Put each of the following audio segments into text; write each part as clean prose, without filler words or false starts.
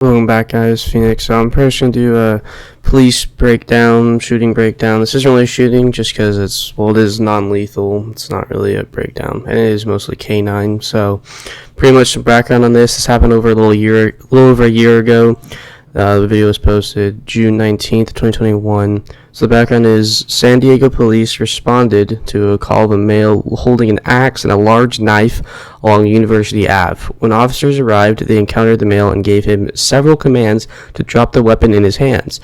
Welcome back, guys. Phoenix. So I'm pretty sure gonna do a police breakdown, shooting breakdown. This isn't really shooting, just because it is non-lethal. It's not really a breakdown, and it is mostly K9. So, pretty much some background on this. This happened over a little over a year ago. The video was posted June 19th, 2021. So the background is San Diego police responded to a call of a male holding an axe and a large knife along University Ave. When officers arrived, they encountered the male and gave him several commands to drop the weapon in his hands.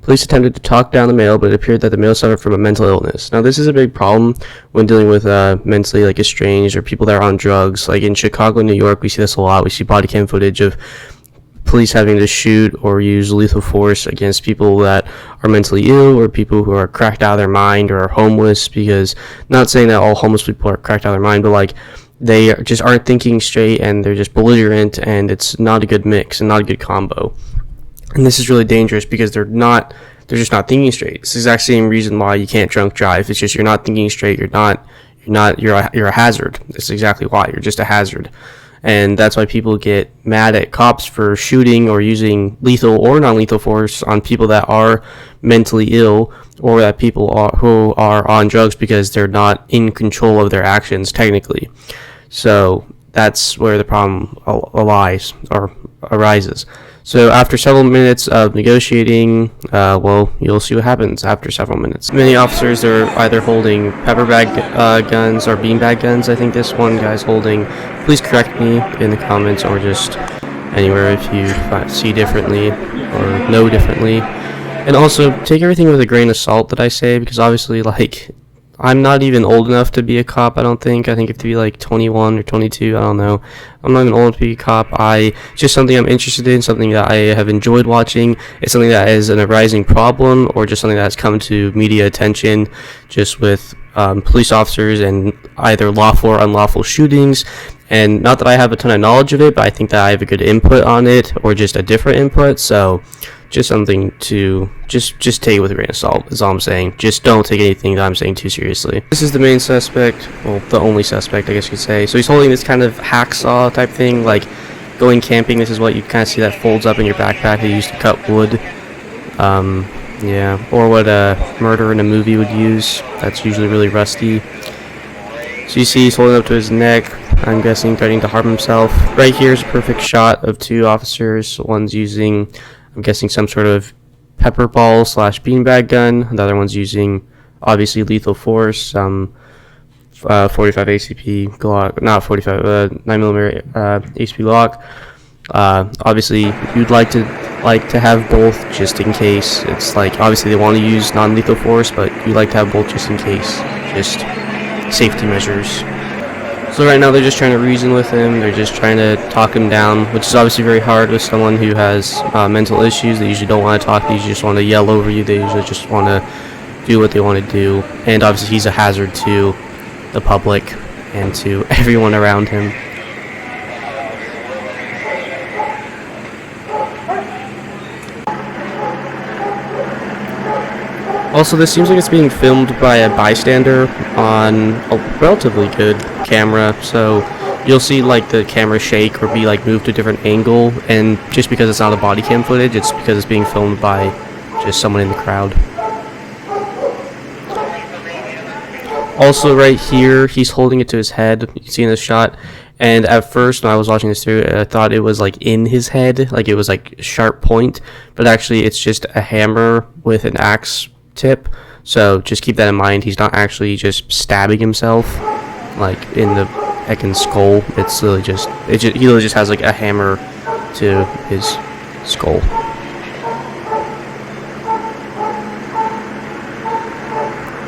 Police attempted to talk down the male, but it appeared that the male suffered from a mental illness. Now, this is a big problem when dealing with mentally estranged or people that are on drugs. Like in Chicago and New York, we see this a lot. We see body cam footage of police having to shoot or use lethal force against people that are mentally ill or people who are cracked out of their mind or are homeless. Because, not saying that all homeless people are cracked out of their mind, but they just aren't thinking straight and they're just belligerent, and it's not a good mix and not a good combo. And this is really dangerous because they're just not thinking straight. It's the exact same reason why you can't drunk drive. It's just you're not thinking straight. You're a hazard. That's exactly why. You're just a hazard. And that's why people get mad at cops for shooting or using lethal or non-lethal force on people that are mentally ill, or that who are on drugs, because they're not in control of their actions technically. So that's where the problem arises. So after several minutes of negotiating, you'll see what happens after several minutes. Many officers are either holding pepper bag guns or beanbag guns. I think this one guy's holding. Please correct me in the comments or just anywhere if you see differently or know differently. And also, take everything with a grain of salt that I say, because obviously, I'm not even old enough to be a cop, I don't think. I think you have to be 21 or 22, I don't know. I'm not even old enough to be a cop. It's just something I'm interested in, something that I have enjoyed watching. It's something that is an arising problem, or just something that has come to media attention, just with police officers and either lawful or unlawful shootings. And not that I have a ton of knowledge of it, but I think that I have a good input on it, or just a different input. So just something to just take it with a grain of salt is all I'm saying. Just don't take anything that I'm saying too seriously. This is the main suspect, well, the only suspect, I guess you could say. So he's holding this kind of hacksaw type thing, like going camping. This is what you kind of see that folds up in your backpack that you used to cut wood. Yeah, or what a murderer in a movie would use. That's usually really rusty. So you see he's holding up to his neck, I'm guessing threatening to harm himself. Right here is a perfect shot of two officers. One's using, I'm guessing, some sort of pepper ball / beanbag gun. The other one's using, obviously, lethal force, 45 ACP Glock, not 45, 9mm ACP Glock. Obviously, you'd like to have both just in case. It's obviously they want to use non-lethal force, but you like to have both just in case, just safety measures. So right now they're just trying to reason with him. They're just trying to talk him down, which is obviously very hard with someone who has mental issues. They usually don't want to talk. They usually just want to yell over you. They usually just want to do what they want to do. And obviously he's a hazard to the public and to everyone around him. Also, this seems like it's being filmed by a bystander on a relatively good camera, so you'll see the camera shake or be moved to a different angle, and just because it's not a body cam footage, it's because it's being filmed by just someone in the crowd. Also, right here, he's holding it to his head. You can see in this shot. And at first, when I was watching this through, I thought it was in his head, it was a sharp point, but actually it's just a hammer with an axe tip. So just keep that in mind. He's not actually just stabbing himself in the heckin' skull. It's literally he literally just has a hammer to his skull.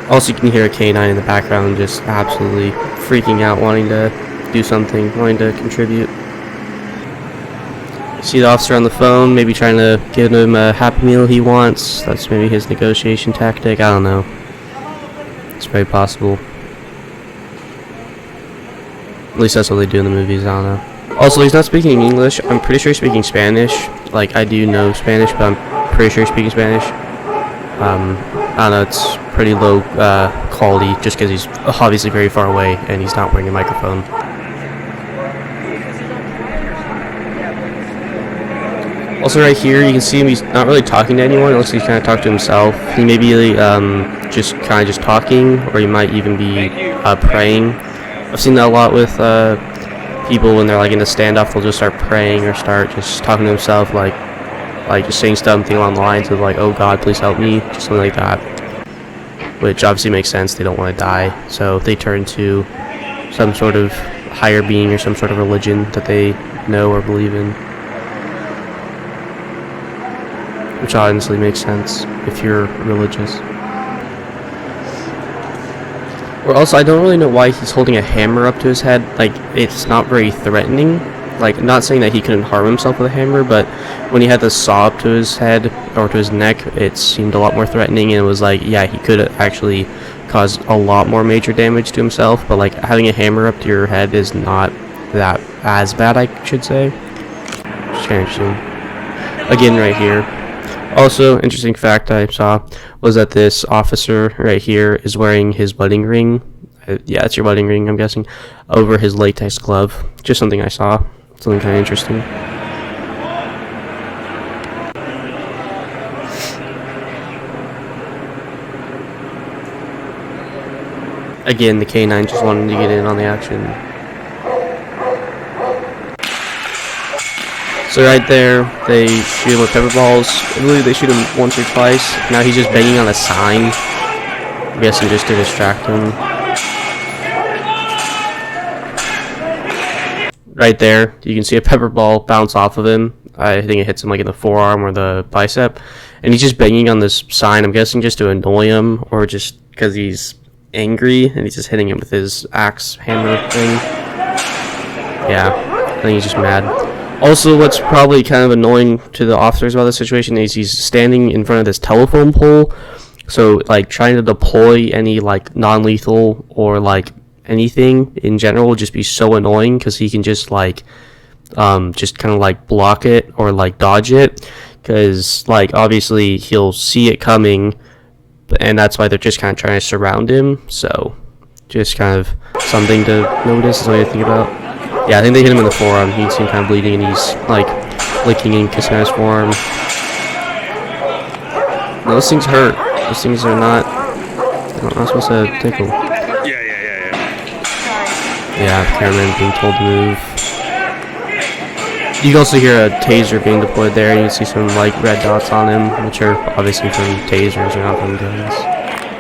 Also, you can hear a K9 in the background just absolutely freaking out, wanting to do something, wanting to contribute. See the officer on the phone, maybe trying to give him a Happy Meal he wants. That's maybe his negotiation tactic. I don't know. It's very possible. At least that's what they do in the movies. I don't know. Also, he's not speaking English. I'm pretty sure he's speaking Spanish. I do know Spanish, but I'm pretty sure he's speaking Spanish. I don't know. It's pretty low quality just because he's obviously very far away and he's not wearing a microphone. Also, right here, you can see him. He's not really talking to anyone. It looks like he's kind of talking to himself. He may be just kind of just talking, or he might even be praying. I've seen that a lot with people when they're like in a standoff. They'll just start praying or start just talking to himself, like just saying something along the lines of like, "Oh God, please help me," just something like that. Which obviously makes sense. They don't want to die, so they turn to some sort of higher being or some sort of religion that they know or believe in. Which honestly makes sense if you're religious. Or also, I don't really know why he's holding a hammer up to his head. Like, it's not very threatening. Like, not saying that he couldn't harm himself with a hammer, but when he had the saw up to his head or to his neck, it seemed a lot more threatening, and it was like, yeah, he could actually cause a lot more major damage to himself, but like having a hammer up to your head is not that as bad, I should say. Just kind of interesting. Again, right here. Also, interesting fact I saw was that this officer right here is wearing his wedding ring. Yeah, it's your wedding ring, I'm guessing, over his latex glove. Just something I saw. Something kind of interesting. Again, the K9 just wanted to get in on the action. So right there, they shoot him with pepper balls. I believe they shoot him once or twice. Now he's just banging on a sign. I'm guessing just to distract him. Right there, you can see a pepper ball bounce off of him. I think it hits him like in the forearm or the bicep. And he's just banging on this sign, I'm guessing just to annoy him or just because he's angry and he's just hitting him with his axe hammer thing. Yeah, I think he's just mad. Also, what's probably kind of annoying to the officers about this situation is he's standing in front of this telephone pole, so like trying to deploy any like non-lethal or like anything in general would just be so annoying because he can just like just kind of like block it or like dodge it, because like obviously he'll see it coming, and that's why they're just kind of trying to surround him. So just kind of something to notice, is what I think about. Yeah, I think they hit him in the forearm. He seemed kind of bleeding, and he's like licking and kissing his forearm. No, those things hurt. Those things are not supposed to tickle. Yeah, the cameraman being told to move. You can also hear a taser being deployed there. You can see some like red dots on him, which are obviously from tasers, or not from guns.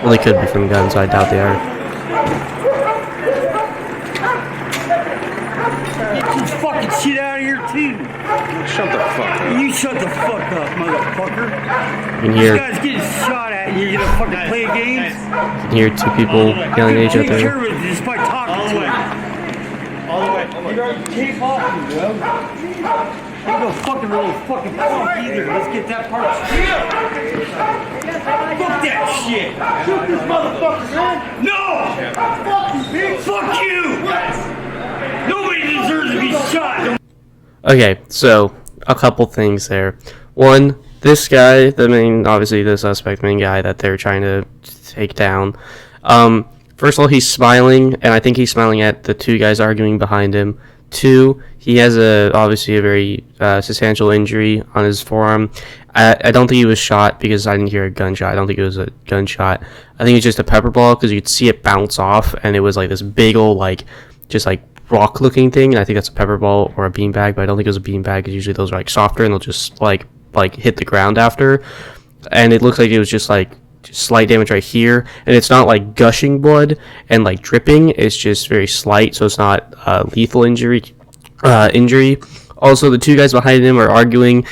Well, they could be from guns, I doubt they are. Fucking shit out of here too. Shut the fuck up. You shut the fuck up, motherfucker. You can hear, This guy's getting shot at. You're gonna fucking play games? you can hear two people yelling at each Take care other. of it just by talking to him. All the way. You don't take off, you bro. Ain't no fucking little fucking punk either. Let's get that part straight. Fuck that shit. Shoot this motherfucker, man. No! Fuck you, bitch. Fuck you! Nobody deserves to be shot. Okay, so a couple things there. One, this guy, obviously the suspect, main guy that they're trying to take down. First of all, he's smiling, and I think he's smiling at the two guys arguing behind him. Two, he has obviously a very substantial injury on his forearm. I don't think he was shot because I didn't hear a gunshot. I don't think it was a gunshot. I think it was just a pepper ball because you could see it bounce off, and it was like this big old just rock looking thing, and I think that's a pepper ball or a beanbag, but I don't think it was a beanbag because usually those are like softer and they'll just like hit the ground after. And it looks like it was just slight damage right here, and it's not like gushing blood and like dripping. It's just very slight, so it's not lethal injury. Also, the two guys behind him are arguing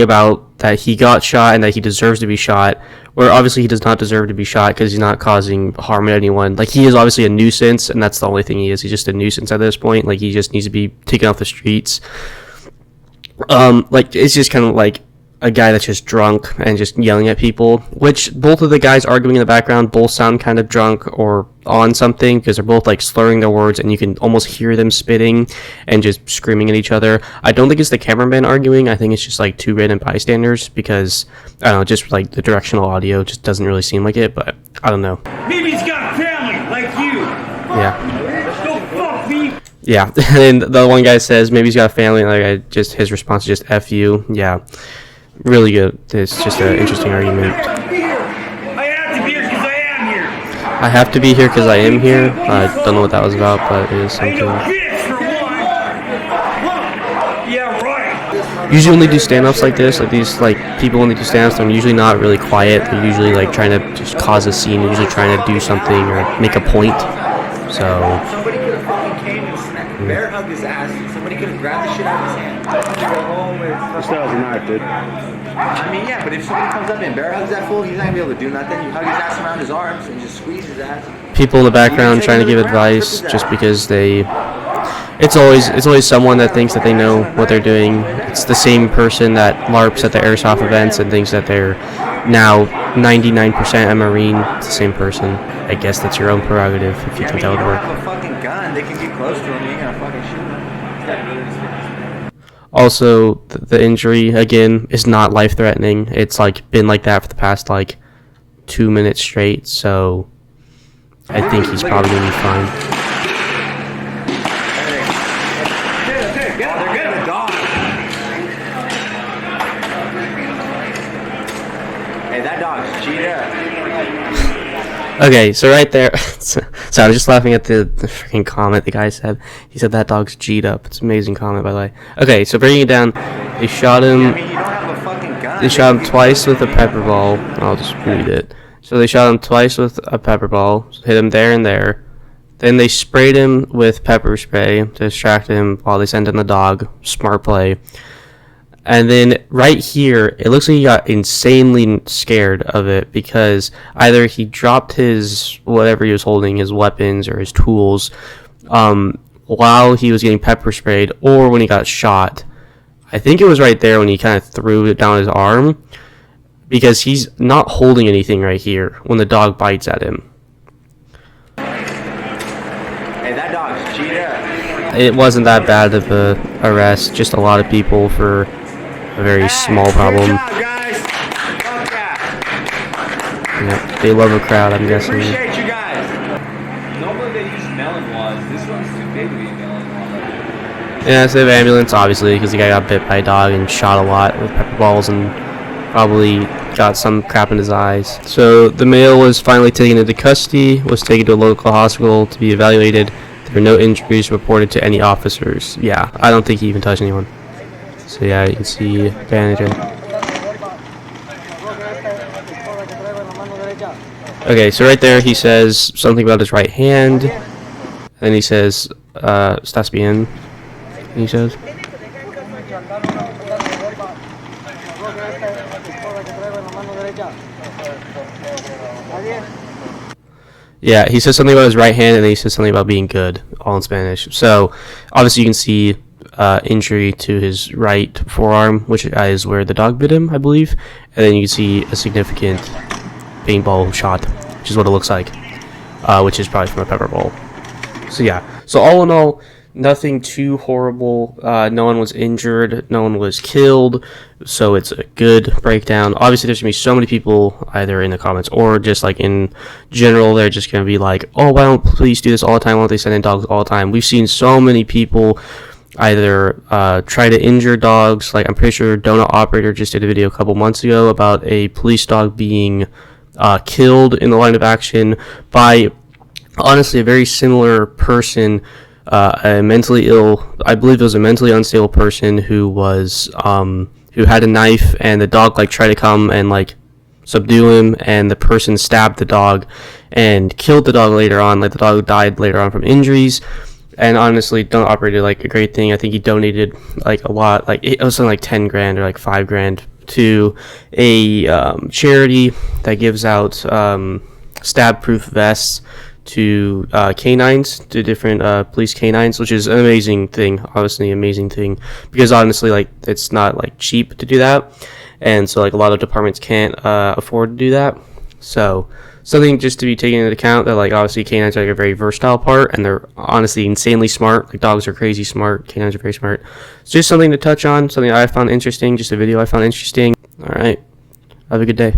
about that he got shot and that he deserves to be shot, where obviously he does not deserve to be shot because he's not causing harm to anyone. Like, he is obviously a nuisance, and that's the only thing he is. He's just a nuisance at this point. Like, he just needs to be taken off the streets. It's just kind of like a guy that's just drunk and just yelling at people, which both of the guys arguing in the background both sound kind of drunk or on something, because they're both like slurring their words and you can almost hear them spitting and just screaming at each other. I don't think it's the cameraman arguing. I think it's just like two random bystanders, because I don't know, just like the directional audio just doesn't really seem like it, but I don't know. Maybe he's got a family like you. Yeah. Don't fuck me. Yeah, and the one guy says maybe he's got a family, and his response is just "F you." Yeah, really good. It's just an interesting argument. I have to be here because I am here. I have to be here because I am here. I don't know what that was about, but it is I ain't no something. bitch for one. Yeah, right. Usually when they do stand-ups like this, like these like people when they do stand-ups, they're usually not really quiet. They're usually like trying to just cause a scene. They're usually trying to do something or make a point. So Somebody could have fucking came and bear hugged his ass. Somebody could have grabbed the shit out of his hand. This style's an art, dude. I mean, yeah, but if somebody comes up and bear hugs that fool, he's not gonna be able to do nothing. You hug his ass around his arms and just squeeze his ass. people in the background trying to give advice just because it's always someone that thinks that they know what they're doing. It's the same person that LARPs at the airsoft events and thinks that they're now 99% a Marine. It's the same person. I guess that's your own prerogative if you think that would You work. don't have a fucking gun. They can get close to him. You ain't gonna fucking shoot him. Also, the injury again is not life-threatening. It's like been like that for the past like 2 minutes straight. So I think he's probably gonna be fine. They're good. Dog. Hey, that dog's cheetah. Okay, so right there, so I was just laughing at the freaking comment the guy said. He said that dog's G'd up. It's an amazing comment, by the way. Okay, so breaking it down, they shot him. I mean, you don't have a fucking gun. They shot him twice with a pepper ball. I'll just read it. So they shot him twice with a pepper ball, hit him there and there. Then they sprayed him with pepper spray to distract him while they sent in the dog. Smart play. And then right here, it looks like he got insanely scared of it because either he dropped his whatever he was holding, his weapons or his tools, while he was getting pepper sprayed, or when he got shot. I think it was right there when he kind of threw it down his arm, because he's not holding anything right here when the dog bites at him. Hey, that dog's cheetah. It wasn't that bad of a arrest, just a lot of people for a very small problem. Good job, guys. Fuck yeah. Yeah, they love a crowd, I'm guessing. Appreciate you guys. Normally they use melon wands. This one's too big to be a melon wand. Yeah, so they have ambulance, obviously, because the guy got bit by a dog and shot a lot with pepper balls and probably got some crap in his eyes. So the male was finally taken into custody, was taken to a local hospital to be evaluated. There were no injuries reported to any officers. Yeah, I don't think he even touched anyone. So yeah, you can see bandaging. Okay, so right there he says something about his right hand. And he says, "Estás bien?" He says. Yeah, he says something about his right hand, and then he says something about being good, all in Spanish. So, obviously you can see injury to his right forearm, which is where the dog bit him, I believe. And then you can see a significant paintball shot, which is what it looks like, which is probably from a pepper ball. So yeah, so all in all, nothing too horrible. No one was injured, no one was killed, so it's a good breakdown. Obviously there's gonna be so many people either in the comments or just like in general, they're just gonna be like, oh, why don't police do this all the time? Why don't they send in dogs all the time? We've seen so many people either try to injure dogs. Like I'm pretty sure Donut Operator just did a video a couple months ago about a police dog being killed in the line of action by honestly a very similar person, a mentally ill, I believe it was a mentally unstable person who was who had a knife, and the dog like tried to come and like subdue him, and the person stabbed the dog and killed the dog later on. Like the dog died later on from injuries. And honestly, Donut Operator like a great thing. I think he donated like a lot, like it was something like 10 grand or like 5 grand to a charity that gives out stab-proof vests to canines, to different police canines, which is an amazing thing. Obviously, amazing thing, because honestly, like it's not like cheap to do that, and so like a lot of departments can't afford to do that. So something just to be taken into account, that like obviously canines are like a very versatile part, and they're honestly insanely smart. Like dogs are crazy smart, canines are very smart. It's just something to touch on, something I found interesting, just a video I found interesting. All right, have a good day.